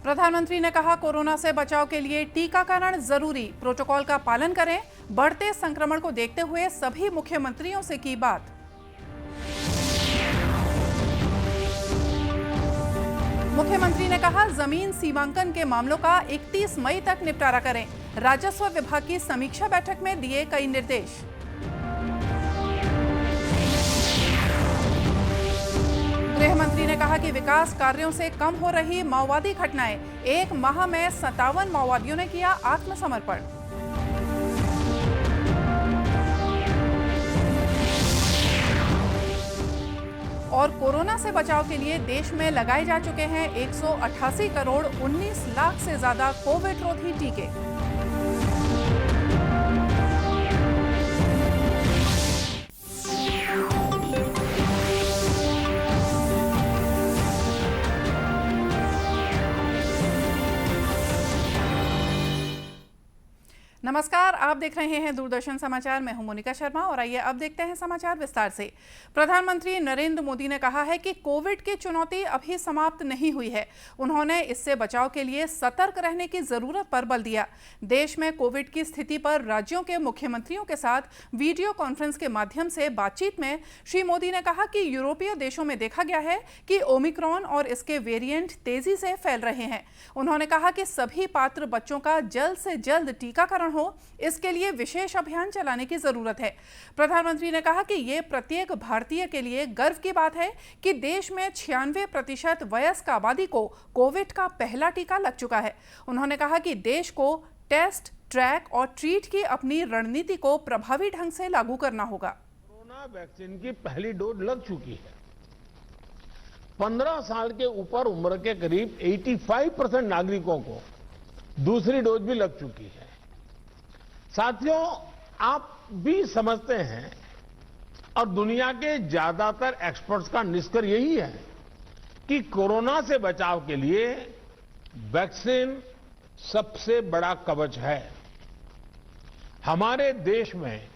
प्रधानमंत्री ने कहा, कोरोना से बचाव के लिए टीकाकरण जरूरी, प्रोटोकॉल का पालन करें। बढ़ते संक्रमण को देखते हुए सभी मुख्यमंत्रियों से की बात। मुख्यमंत्री ने कहा, जमीन सीमांकन के मामलों का 31 मई तक निपटारा करें। राजस्व विभाग की समीक्षा बैठक में दिए कई निर्देश। गृह मंत्री ने कहा कि विकास कार्यों से कम हो रही माओवादी घटनाएं, 1 माह में 57 माओवादियों ने किया आत्मसमर्पण। और कोरोना से बचाव के लिए देश में लगाए जा चुके हैं 188 करोड़ 19 लाख से ज्यादा कोविड रोधी टीके। नमस्कार, आप देख रहे हैं दूरदर्शन समाचार। मैं हूं मोनिका शर्मा और आइए अब देखते हैं समाचार विस्तार से। प्रधानमंत्री नरेंद्र मोदी ने कहा है कि कोविड की चुनौती अभी समाप्त नहीं हुई है। उन्होंने इससे बचाव के लिए सतर्क रहने की जरूरत पर बल दिया। देश में कोविड की स्थिति पर राज्यों के मुख्यमंत्रियों के साथ वीडियो कॉन्फ्रेंस के माध्यम से बातचीत में श्री मोदी ने कहा कि यूरोपीय देशों में देखा गया है कि ओमिक्रॉन और इसके वेरिएंट तेजी से फैल रहे हैं। उन्होंने कहा कि सभी पात्र बच्चों का जल्द से जल्द टीकाकरण हो, इसके लिए विशेष अभियान चलाने की जरूरत है। प्रधानमंत्री ने कहा कि यह प्रत्येक भारतीय के लिए गर्व की बात है कि देश में 96% वयस्क आबादी को कोविड का पहला टीका लग चुका है। उन्होंने कहा कि देश को टेस्ट, ट्रैक और ट्रीट की अपनी रणनीति को प्रभावी ढंग से लागू करना होगा। कोरोना वैक्सीन की पहली डोज लग चुकी है। 15 साल के ऊपर उम्र के करीब 85% नागरिकों को दूसरी डोज भी लग चुकी है। साथियों, आप भी समझते हैं और दुनिया के ज्यादातर एक्सपर्ट्स का निष्कर्ष यही है कि कोरोना से बचाव के लिए वैक्सीन सबसे बड़ा कवच है। हमारे देश में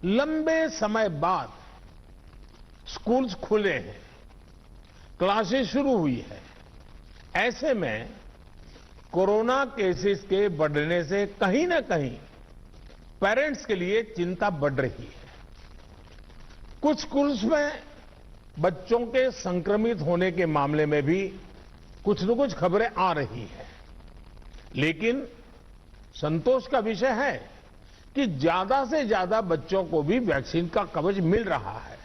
लंबे समय बाद स्कूल्स खुले हैं, क्लासेस शुरू हुई है। ऐसे में कोरोना केसेस के बढ़ने से कहीं ना कहीं पेरेंट्स के लिए चिंता बढ़ रही है। कुछ स्कूल्स में बच्चों के संक्रमित होने के मामले में भी कुछ न कुछ खबरें आ रही है, लेकिन संतोष का विषय है कि ज्यादा से ज्यादा बच्चों को भी वैक्सीन का कवच मिल रहा है।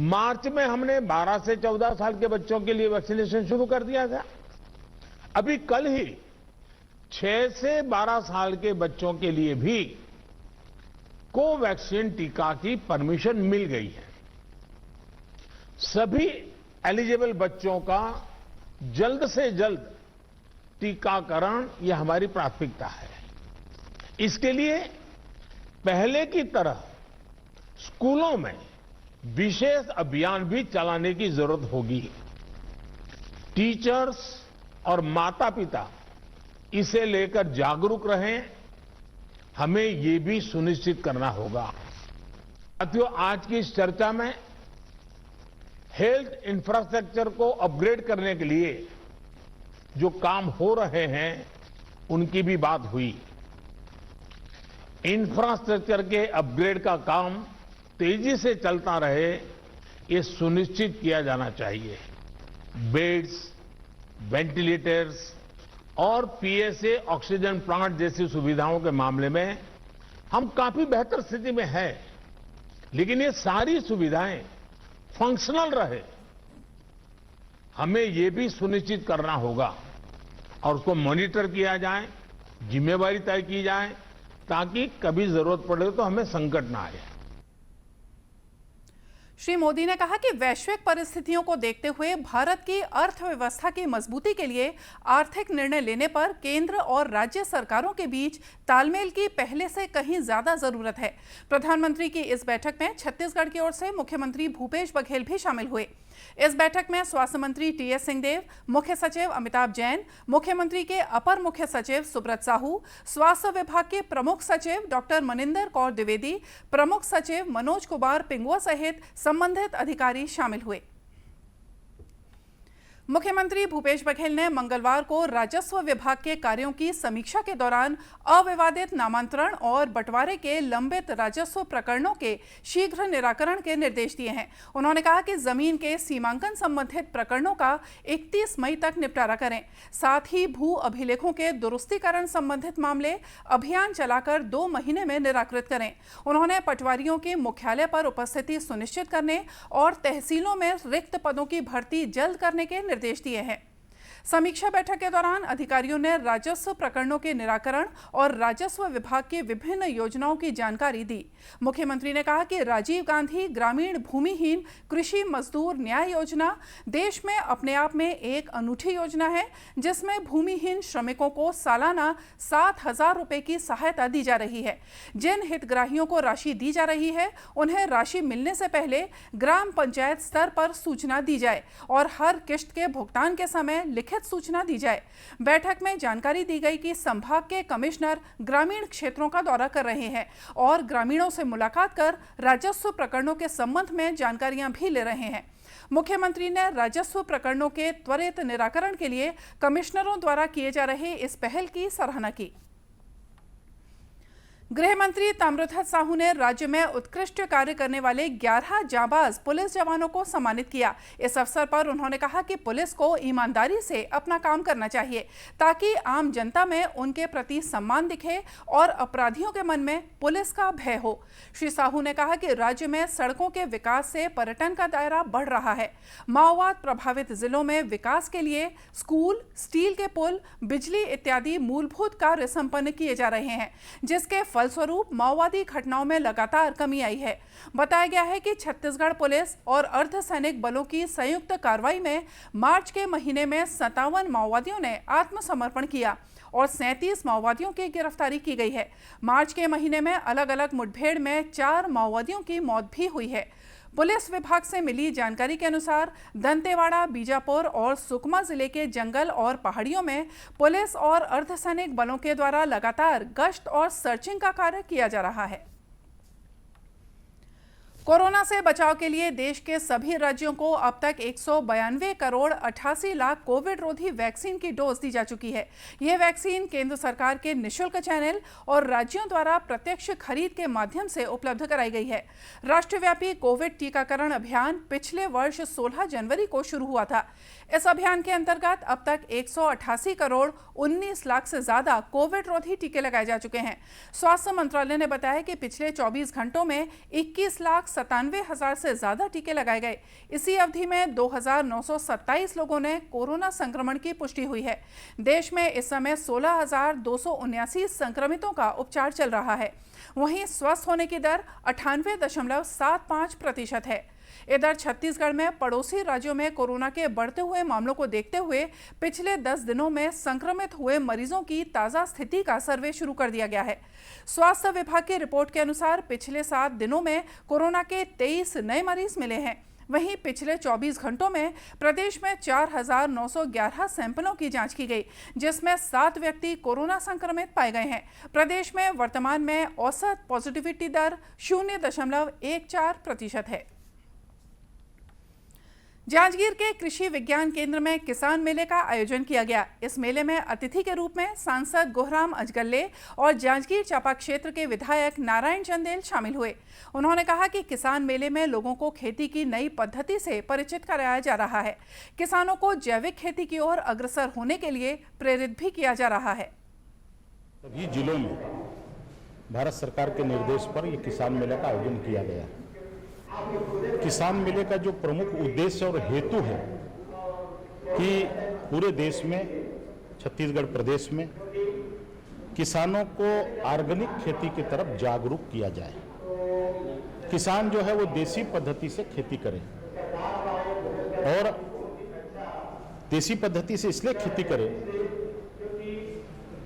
मार्च में हमने 12 से 14 साल के बच्चों के लिए वैक्सीनेशन शुरू कर दिया था। अभी कल ही 6 से 12 साल के बच्चों के लिए भी कोवैक्सीन टीका की परमिशन मिल गई है। सभी एलिजिबल बच्चों का जल्द से जल्द टीकाकरण यह हमारी प्राथमिकता है। इसके लिए पहले की तरह स्कूलों में विशेष अभियान भी चलाने की जरूरत होगी। टीचर्स और माता पिता इसे लेकर जागरूक रहें। हमें ये भी सुनिश्चित करना होगा। साथियों, आज की इस चर्चा में हेल्थ इंफ्रास्ट्रक्चर को अपग्रेड करने के लिए जो काम हो रहे हैं उनकी भी बात हुई। इंफ्रास्ट्रक्चर के अपग्रेड का काम तेजी से चलता रहे, ये सुनिश्चित किया जाना चाहिए। बेड्स, वेंटिलेटर्स और पीएसए ऑक्सीजन प्लांट जैसी सुविधाओं के मामले में हम काफी बेहतर स्थिति में हैं, लेकिन ये सारी सुविधाएं फंक्शनल रहे, हमें ये भी सुनिश्चित करना होगा और उसको मॉनिटर किया जाए, जिम्मेवारी तय की जाए, ताकि कभी जरूरत पड़े तो हमें संकट ना आए। श्री मोदी ने कहा कि वैश्विक परिस्थितियों को देखते हुए भारत की अर्थव्यवस्था की मजबूती के लिए आर्थिक निर्णय लेने पर केंद्र और राज्य सरकारों के बीच तालमेल की पहले से कहीं ज्यादा जरूरत है। प्रधानमंत्री की इस बैठक में छत्तीसगढ़ की ओर से मुख्यमंत्री भूपेश बघेल भी शामिल हुए। इस बैठक में स्वास्थ्य मंत्री टीएस सिंहदेव, मुख्य सचिव अमिताभ जैन, मुख्यमंत्री के अपर मुख्य सचिव सुब्रत साहू, स्वास्थ्य विभाग के प्रमुख सचिव डॉक्टर मनिंदर कौर द्विवेदी, प्रमुख सचिव मनोज कुमार पिंगुआ सहित संबंधित अधिकारी शामिल हुए। मुख्यमंत्री भूपेश बघेल ने मंगलवार को राजस्व विभाग के कार्यों की समीक्षा के दौरान अविवादित नामांतरण और बंटवारे के लंबित राजस्व प्रकरणों के शीघ्र निराकरण के निर्देश दिए हैं। उन्होंने कहा कि जमीन के सीमांकन संबंधित प्रकरणों का 31 मई तक निपटारा करें। साथ ही भू अभिलेखों के दुरुस्तीकरण संबंधित मामले अभियान चलाकर 2 महीने में निराकृत करें। उन्होंने पटवारियों के मुख्यालय पर उपस्थिति सुनिश्चित करने और तहसीलों में रिक्त पदों की भर्ती जल्द करने के निर्देश दिए हैं। समीक्षा बैठक के दौरान अधिकारियों ने राजस्व प्रकरणों के निराकरण और राजस्व विभाग की विभिन्न योजनाओं की जानकारी दी। मुख्यमंत्री ने कहा कि राजीव गांधी ग्रामीण भूमिहीन कृषि मजदूर न्याय योजना देश में अपने आप में एक अनूठी योजना है, जिसमें भूमिहीन श्रमिकों को सालाना 7,000 रुपए की सहायता दी जा रही है। जिन हितग्राहियों को राशि दी जा रही है, उन्हें राशि मिलने से पहले ग्राम पंचायत स्तर पर सूचना दी जाए और हर किश्त के भुगतान के समय लिखित सूचना दी जाए। बैठक में जानकारी दी गई कि संभाग के कमिश्नर ग्रामीण क्षेत्रों का दौरा कर रहे हैं और ग्रामीणों से मुलाकात कर राजस्व प्रकरणों के संबंध में जानकारियां भी ले रहे हैं। मुख्यमंत्री ने राजस्व प्रकरणों के त्वरित निराकरण के लिए कमिश्नरों द्वारा किए जा रहे इस पहल की सराहना की। गृह मंत्री ताम्रध्वज साहू ने राज्य में उत्कृष्ट कार्य करने वाले 11 जांबाज पुलिस जवानों को सम्मानित किया। इस अवसर पर उन्होंने कहा कि पुलिस को ईमानदारी से अपना काम करना चाहिए ताकि आम जनता में उनके प्रति सम्मान दिखे और अपराधियों के मन में पुलिस का भय हो। श्री साहू ने कहा कि राज्य में सड़कों के विकास से पर्यटन का दायरा बढ़ रहा है। माओवाद प्रभावित जिलों में विकास के लिए स्कूल, स्टील के पुल, बिजली इत्यादि मूलभूत कार्य संपन्न किए जा रहे हैं, जिसके फलस्वरूप माओवादी घटनाओं में लगातार कमी आई है। बताया गया है कि छत्तीसगढ़ पुलिस और अर्धसैनिक बलों की संयुक्त कार्रवाई में मार्च के महीने में 57 माओवादियों ने आत्मसमर्पण किया और 37 माओवादियों की गिरफ्तारी की गई है। मार्च के महीने में अलग अलग मुठभेड़ में 4 माओवादियों की मौत भी हुई है। पुलिस विभाग से मिली जानकारी के अनुसार दंतेवाड़ा, बीजापुर और सुकमा जिले के जंगल और पहाड़ियों में पुलिस और अर्धसैनिक बलों के द्वारा लगातार गश्त और सर्चिंग का कार्य किया जा रहा है। कोरोना से बचाव के लिए देश के सभी राज्यों को अब तक 192 करोड़ 88 लाख कोविड रोधी वैक्सीन की डोज दी जा चुकी है। यह वैक्सीन केंद्र सरकार के निःशुल्क चैनल और राज्यों द्वारा प्रत्यक्ष खरीद के माध्यम से उपलब्ध कराई गई है। राष्ट्रव्यापी कोविड टीकाकरण अभियान पिछले वर्ष 16 जनवरी को शुरू हुआ था। इस अभियान के अंतर्गत अब तक 188 करोड़ 19 लाख से ज्यादा कोविड रोधी टीके लगाए जा चुके हैं। स्वास्थ्य मंत्रालय ने बताया कि पिछले 24 घंटों में 21,97,000 से ज्यादा टीके लगाए गए। इसी अवधि में 2,927 लोगों ने कोरोना संक्रमण की पुष्टि हुई है। देश में इस समय 16,279 संक्रमितों का उपचार चल रहा है। वहीं स्वस्थ होने की दर 98.75% है। इधर छत्तीसगढ़ में पड़ोसी राज्यों में कोरोना के बढ़ते हुए मामलों को देखते हुए पिछले 10 दिनों में संक्रमित हुए मरीजों की ताजा स्थिति का सर्वे शुरू कर दिया गया है। स्वास्थ्य विभाग की रिपोर्ट के अनुसार पिछले 7 दिनों में कोरोना के 23 नए मरीज मिले हैं। वहीं पिछले 24 घंटों में प्रदेश में 4,911 सैंपलों की जांच की गई, जिसमें 7 व्यक्ति कोरोना संक्रमित पाए गए हैं। प्रदेश में वर्तमान में औसत पॉजिटिविटी दर 0.14% है। जांजगीर के कृषि विज्ञान केंद्र में किसान मेले का आयोजन किया गया। इस मेले में अतिथि के रूप में सांसद गोहराम अजगल्ले और जांजगीर चांपा क्षेत्र के विधायक नारायण चंदेल शामिल हुए। उन्होंने कहा कि किसान मेले में लोगों को खेती की नई पद्धति से परिचित कराया जा रहा है। किसानों को जैविक खेती की ओर अग्रसर होने के लिए प्रेरित भी किया जा रहा है। सभी जिलों में भारत सरकार के निर्देश पर यह किसान मेले का आयोजन किया गया। किसान मेले का जो प्रमुख उद्देश्य और हेतु है कि पूरे देश में, छत्तीसगढ़ प्रदेश में किसानों को ऑर्गेनिक खेती की तरफ जागरूक किया जाए। किसान जो है वो देसी पद्धति से खेती करे और देसी पद्धति से इसलिए खेती करे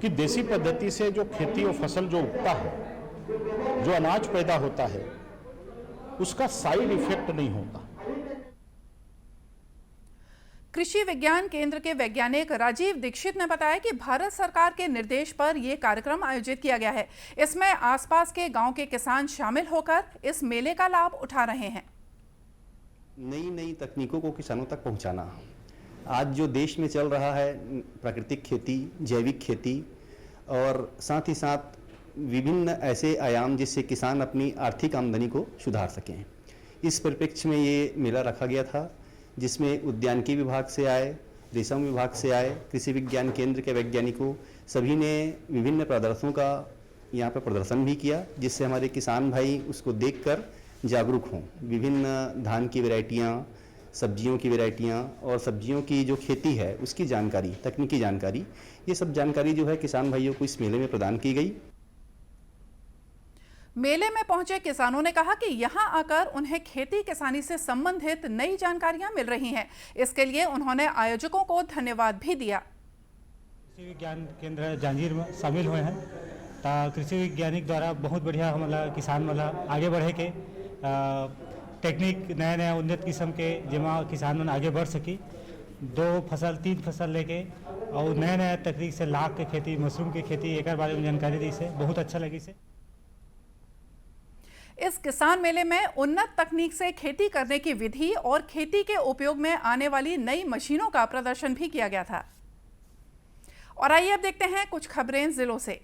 कि देसी पद्धति से जो खेती और फसल जो उगता है, जो अनाज पैदा होता है, उसका साइड इफेक्ट नहीं होता। कृषि विज्ञान केंद्र के वैज्ञानिक राजीव दीक्षित ने बताया कि भारत सरकार के निर्देश पर यह कार्यक्रम आयोजित किया गया है। इसमें आसपास के गांव के किसान शामिल होकर इस मेले का लाभ उठा रहे हैं। नई नई तकनीकों को किसानों तक पहुंचाना, आज जो देश में चल रहा है प्राकृतिक खेती, जैविक खेती और साथ ही साथ विभिन्न ऐसे आयाम जिससे किसान अपनी आर्थिक आमदनी को सुधार सकें, इस परिप्रेक्ष्य में ये मेला रखा गया था, जिसमें उद्यानिकी विभाग से आए, रेशम विभाग से आए, कृषि विज्ञान केंद्र के वैज्ञानिकों सभी ने विभिन्न प्रदर्शनों का यहाँ पर प्रदर्शन भी किया, जिससे हमारे किसान भाई उसको देखकर जागरूक हों। विभिन्न धान की वैरायटियाँ, सब्जियों की वैरायटियाँ और सब्जियों की जो खेती है उसकी जानकारी, तकनीकी जानकारी, ये सब जानकारी जो है किसान भाइयों को इस मेले में प्रदान की गई। मेले में पहुंचे किसानों ने कहा कि यहां आकर उन्हें खेती किसानी से संबंधित नई जानकारियां मिल रही हैं। इसके लिए उन्होंने आयोजकों को धन्यवाद भी दिया। कृषि विज्ञान केंद्र जांजगीर में शामिल हुए हैं, कृषि वैज्ञानिक द्वारा बहुत बढ़िया मतलब किसान मतलब आगे बढ़े के टेक्निक नया उन्नत किस्म के जमा किसान मन आगे बढ़ सकी, 2 फसल 3 फसल लेके और नया तकनीक से लाख के खेती, मशरूम की खेती एक बारे में जानकारी दी से बहुत अच्छा लगी से। इस किसान मेले में उन्नत तकनीक से खेती करने की विधि और खेती के उपयोग में आने वाली नई मशीनों का प्रदर्शन भी किया गया था। और आइए अब देखते हैं कुछ खबरें जिलों से।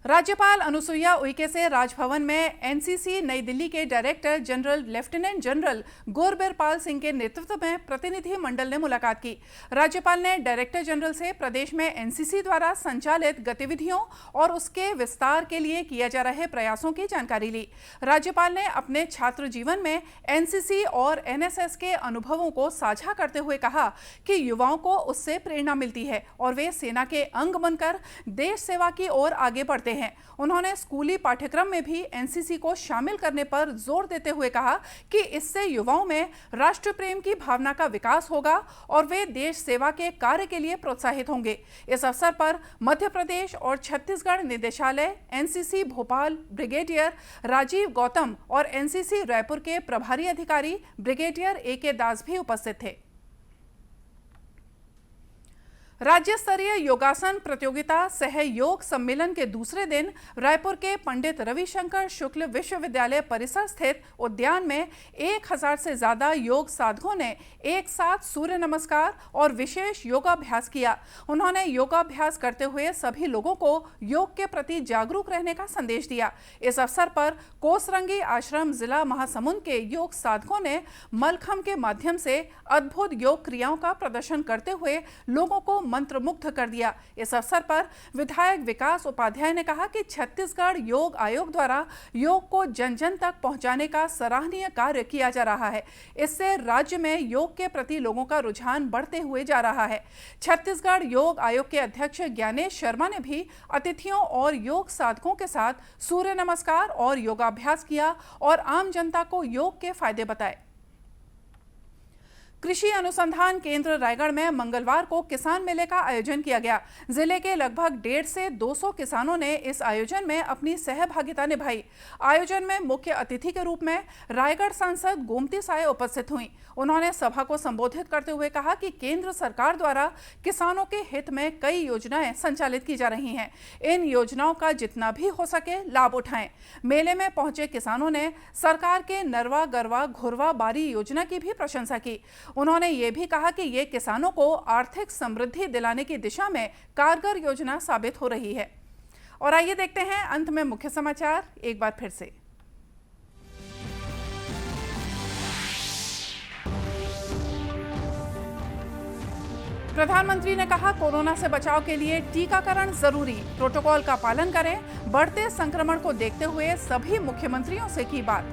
राज्यपाल अनुसुईया उइके से राजभवन में एनसीसी नई दिल्ली के director general lieutenant general Gurbirpal Singh के नेतृत्व में प्रतिनिधि मंडल ने मुलाकात की। राज्यपाल ने डायरेक्टर जनरल से प्रदेश में एनसीसी द्वारा संचालित गतिविधियों और उसके विस्तार के लिए किए जा रहे प्रयासों की जानकारी ली। राज्यपाल ने अपने छात्र जीवन में एनसीसी और एनएसएस के अनुभवों को साझा करते हुए कहा कि युवाओं को उससे प्रेरणा मिलती है और वे सेना के अंग बनकर देश सेवा की ओर आगे बढ़ते हैं। उन्होंने स्कूली पाठ्यक्रम में भी एनसीसी को शामिल करने पर जोर देते हुए कहा कि इससे युवाओं में राष्ट्र प्रेम की भावना का विकास होगा और वे देश सेवा के कार्य के लिए प्रोत्साहित होंगे। इस अवसर पर मध्य प्रदेश और छत्तीसगढ़ निदेशालय, एनसीसी भोपाल ब्रिगेडियर राजीव गौतम और एनसीसी रायपुर के प्रभारी अधिकारी ब्रिगेडियर AK दास भी उपस्थित थे। राज्य स्तरीय योगासन प्रतियोगिता सहयोग सम्मेलन के दूसरे दिन रायपुर के पंडित रविशंकर शुक्ल विश्वविद्यालय परिसर स्थित उद्यान में 1000 से ज्यादा योग साधकों ने एक साथ सूर्य नमस्कार और विशेष योगाभ्यास किया। उन्होंने योगाभ्यास करते हुए सभी लोगों को योग के प्रति जागरूक रहने का संदेश दिया। इस अवसर पर कोसरंगी आश्रम जिला महासमुंद के योग साधकों ने मलखंब के माध्यम से अद्भुत योग क्रियाओं का प्रदर्शन करते हुए लोगों को मंत्रमुग्ध कर दिया। इस अवसर पर विधायक विकास उपाध्याय ने कहा कि छत्तीसगढ़ योग आयोग द्वारा योग को जन जन तक पहुंचाने का सराहनीय कार्य किया जा रहा है। इससे राज्य में योग के प्रति लोगों का रुझान बढ़ते हुए जा रहा है। छत्तीसगढ़ योग आयोग के अध्यक्ष ज्ञानेश शर्मा ने भी अतिथियों और योग साधकों के साथ सूर्य नमस्कार और योगाभ्यास किया और आम जनता को योग के फायदे बताए। कृषि अनुसंधान केंद्र रायगढ़ में मंगलवार को किसान मेले का आयोजन किया गया। जिले के लगभग 150 से 200 किसानों ने इस आयोजन में अपनी सहभागिता निभाई। आयोजन में मुख्य अतिथि के रूप में रायगढ़ सांसद गोमती साय उपस्थित हुई। उन्होंने सभा को संबोधित करते हुए कहा कि केंद्र सरकार द्वारा किसानों के हित में कई योजनाएं संचालित की जा रही हैं। इन योजनाओं का जितना भी हो सके लाभ उठाएं। मेले में पहुंचे किसानों ने सरकार के नरवा गरवा घुरवा बारी योजना की भी प्रशंसा की। उन्होंने ये भी कहा कि ये किसानों को आर्थिक समृद्धि दिलाने की दिशा में कारगर योजना साबित हो रही है। और आइए देखते हैं अंत में मुख्य समाचार एक बार फिर से। प्रधानमंत्री ने कहा, कोरोना से बचाव के लिए टीकाकरण जरूरी, प्रोटोकॉल का पालन करें। बढ़ते संक्रमण को देखते हुए सभी मुख्यमंत्रियों से की बात।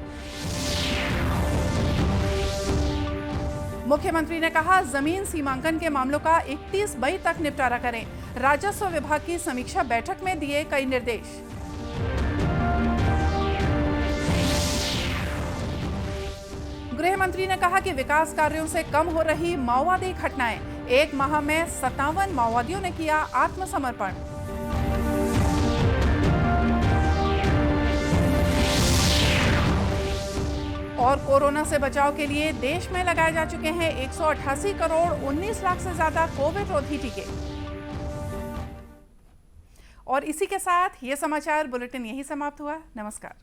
मुख्यमंत्री ने कहा, जमीन सीमांकन के मामलों का 31 मई तक निपटारा करें। राजस्व विभाग की समीक्षा बैठक में दिए कई निर्देश। गृह मंत्री ने कहा कि विकास कार्यों से कम हो रही माओवादी घटनाएं। 1 माह में 57 माओवादियों ने किया आत्मसमर्पण। और कोरोना से बचाव के लिए देश में लगाए जा चुके हैं 188 करोड़ 19 लाख से ज्यादा कोविड रोधी टीके। और इसी के साथ ये समाचार बुलेटिन यही समाप्त हुआ। नमस्कार।